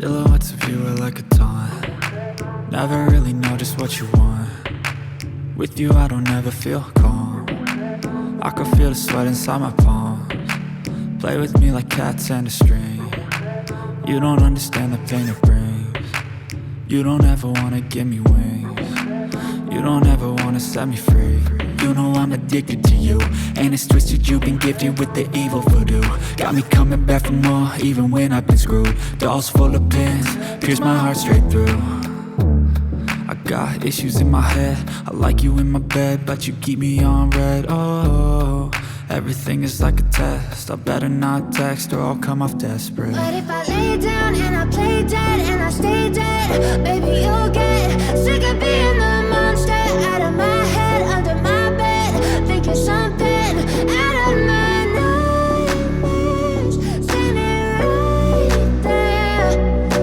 Silhouettes of you are like a taunt. Never really know just what you want. With you I don't ever feel calm. I can feel the sweat inside my palms. Play with me like cats and a string. You don't understand the pain it brings. You don't ever wanna give me wings. You don't ever wanna set me free. You know I'm addicted to you, and it's twisted, you've been gifted with the evil voodoo. Got me coming back for more, even when I've been screwed. Dolls full of pins, pierce my heart straight through. I got issues in my head, I like you in my bed, but you keep me on red. Oh, everything is like a test, I better not text or I'll come off desperate. But if I lay down and I play dead and I stay dead, baby you'll get sick of being the monster out of my head, under my bed, think you're something out of my nightmares, standing right there.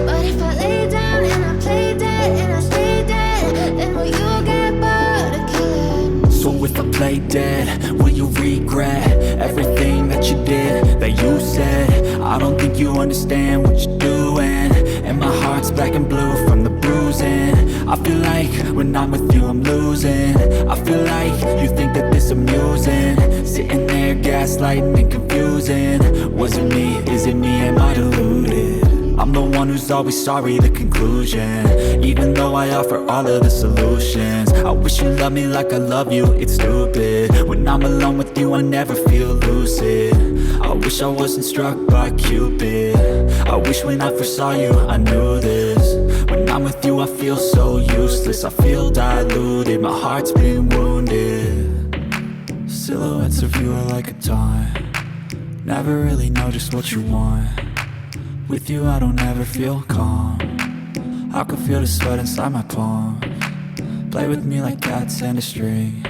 But if I lay down and I play dead and I stay dead, then will you get bored of killing me? So if I play dead, will you regret everything that you did, that you said? I don't think you understand what you're doing, and my heart's black and blue from the bruising. I feel like when I'm with you I'm losing. I feel like you think that this amusing, sitting there gaslighting and confusing. Was it me? Is it me? Am I deluded? I'm the one who's always sorry, the conclusion, even though I offer all of the solutions. I wish you loved me like I love you, it's stupid. When I'm alone with you I never feel lucid. I wish I wasn't struck by Cupid. I wish when I first saw you I knew this. When I'm with you I feel so useless, I feel diluted, my heart's been wounded. Silhouettes of you are like a taunt. Never really know just what you want. With you I don't ever feel calm. I can feel the sweat inside my palms. Play with me like cats and a string.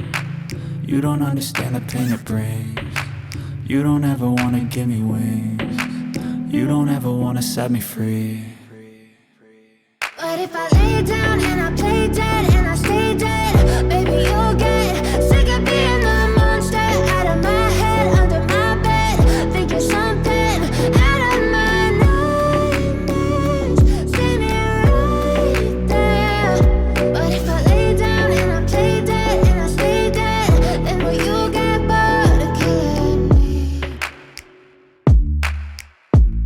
You don't understand the pain it brings. You don't ever wanna give me wings. You don't ever wanna set me free. But if I lay down and I play dead and I stay dead, baby you'll get sick of being the monster out of my head, under my bed, think you're something out of my nightmares, standing right there. But if I lay down and I play dead and I stay dead, then will you get bored of killing me?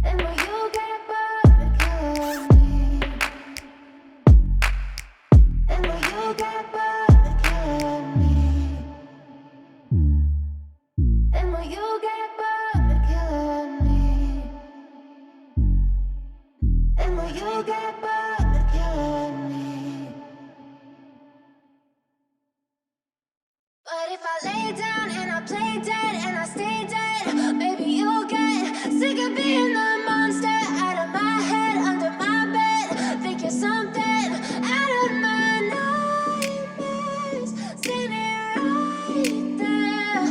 Then will you get bored of killing me? And will you get bored of killing me? And will you get bored of killing me? And will you get bored of killing me? But if I lay down and I play dead and I stay dead, baby you'll get sick of being the monster out of my head, under my bed, think you're something out of my nightmares, standing right there.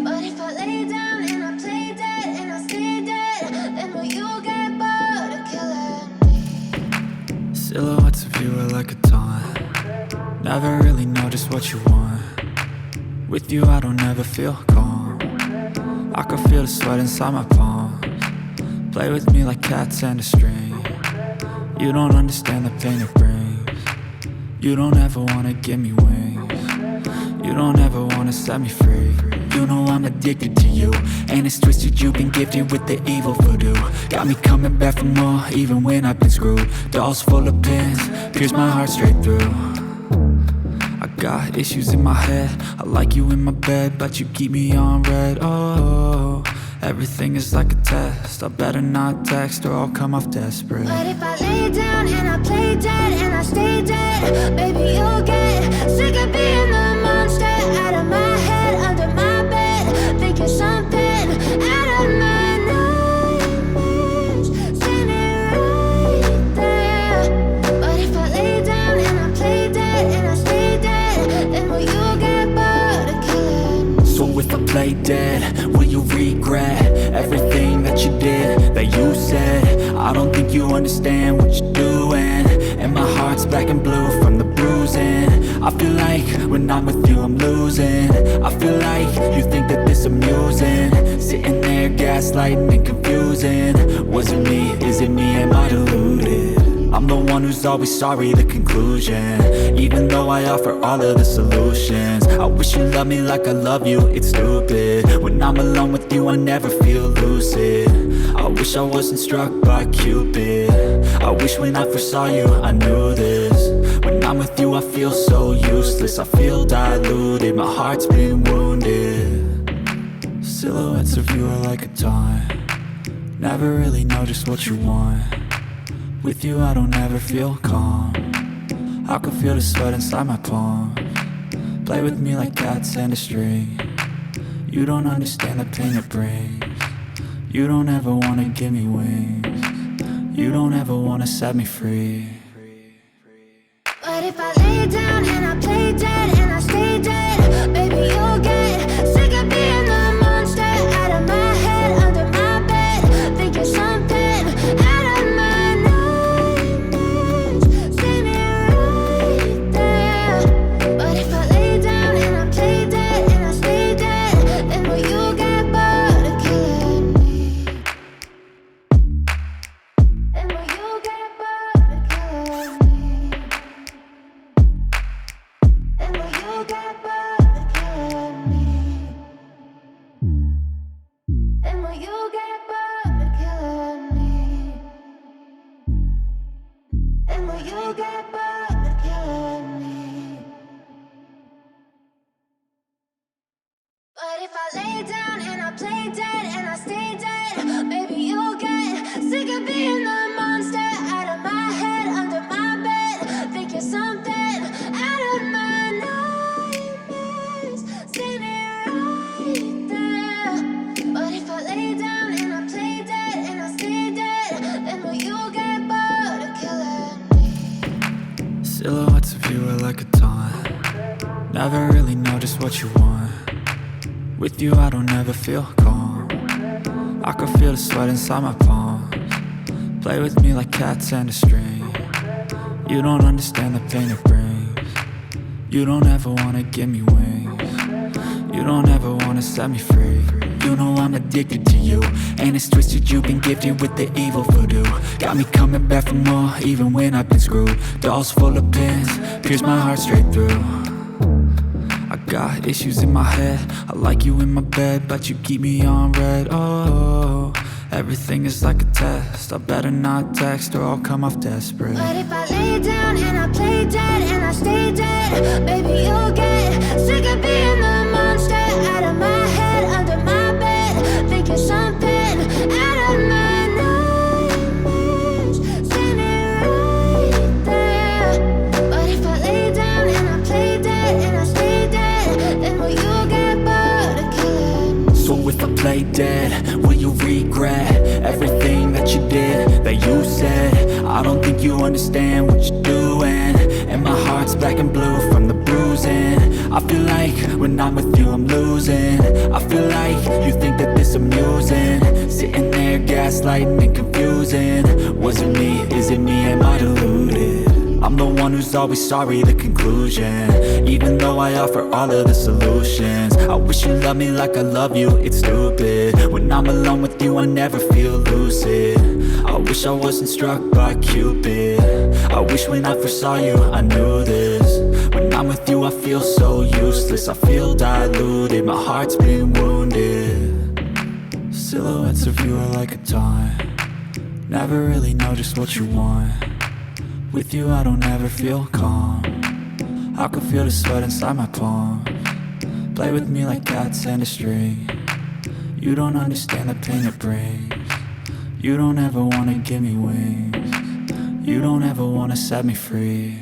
But if I lay down and I play dead and I stay dead, then will you get bored of killing me? Silhouettes of you are like a taunt. Never really know just what you want. With you I don't ever feel calm. I can feel the sweat inside my palms. Play with me like cats and a string. You don't understand the pain it brings. You don't ever wanna give me wings. You don't ever wanna set me free. You know I'm addicted to you, and it's twisted, you've been gifted with the evil voodoo. Got me coming back for more, even when I've been screwed. Dolls full of pins, pierce my heart straight through. I got issues in my head, I like you in my bed, but you keep me on red. Oh, everything is like a test, I better not text or I'll come off desperate. But if I lay down and I play dead and I stay dead, baby you'll get sick of being the monster out of my head, under my bed, think you're something out of my nightmares, standing right there. But if I lay down and I play dead and I stay dead, then will you get bored of killing me? So if I play dead, will you regret everything that you did, that you said? I don't think you understand what you're doing, and my heart's black and blue from the bruising. I feel like when I'm with you I'm losing. I feel like you think that this amusing, sitting there gaslighting and confusing. Was it me? Is it me? Am I deluded? one who's always sorry, the conclusion. Even though I offer all of the solutions, I wish you loved me like I love you, it's stupid. When I'm alone with you I never feel lucid. I wish I wasn't struck by Cupid. I wish when I first saw you I knew this. When I'm with you I feel so useless, I feel diluted, my heart's been wounded. Silhouettes of you are like a taunt, never really know just what you want. With you I don't ever feel calm, I can feel the sweat inside my palms. Play with me like cats and a string, you don't understand the pain it brings. You don't ever wanna give me wings, you don't ever wanna set me free. But if I lay down and I play dead and I stay dead, baby you'll get sick of being the monster out of my head, under my bed, thinking something out of my nightmares. See me right there. But if I lay down and I play dead and I stay dead, then will you get bored of killing me? Then will you get bored of killing me? And will you get bored of killing me? And will you get bored of killing me? And will you get bored of killing me? But if I lay down and I play dead and I stay dead, baby you'll get sick of being the monster out of my head, under my bed, thinking something out of my nightmares. See me right there. But if I lay down and I play dead and I stay dead, then will you get bored of killing me? Silhouettes of you are like a taunt, never really know just what you want. With you I don't ever feel calm, I can feel the sweat inside my palms. Play with me like cats and a string, you don't understand the pain it brings. You don't ever wanna give me wings, you don't ever wanna set me free. You know I'm addicted to you, and it's twisted, you've been gifted with the evil voodoo. Got me coming back for more, even when I've been screwed. Dolls full of pins, pierce my heart straight through. I got issues in my head, I like you in my bed, but you keep me on red. Oh, everything is like a test, I better not text or I'll come off desperate. But if I lay down and I play dead and I stay dead, baby you'll get sick of being the monster out of my head, under my bed, thinking something out of my nightmares. See me right there. But if I lay down and I play dead and I stay dead, then will you get bored of killing me? So if I play dead, will you regret everything that you did, that you said? I don't think you understand what you're doing, and my heart's black and blue from the bruising. I feel like when I'm with you I'm losing, I feel like you think that this amusing, sitting there gaslighting and confusing. Was it me, is it me, am I deluded? I'm the one who's always sorry, the conclusion. Even though I offer all of the solutions, I wish you loved me like I love you, it's stupid. When I'm alone with you I never feel lucid. I wish I wasn't struck by Cupid. I wish when I first saw you I knew this. When I'm with you I feel so useless, I feel diluted, my heart's been wounded. Silhouettes of you are like a taunt, never really know just what you want. With you I don't ever feel calm, I can feel the sweat inside my palms. Play with me like cats and a string, you don't understand the pain it brings. You don't ever wanna give me wings, you don't ever wanna set me free.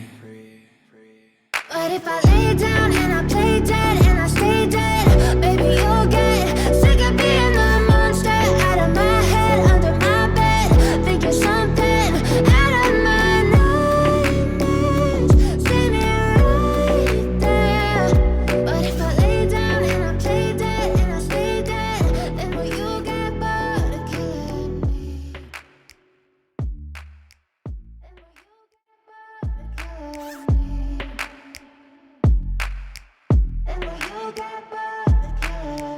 But if I lay down and I play dead and I stay dead, baby you'll get sick of being the monster out of my head, under my bed, thinking something out of my nightmares. See me right there. But if I lay down and I play dead and I stay dead, then will you get bored of killing me? Then will you get bored of killing me? And will you get bored of killing me?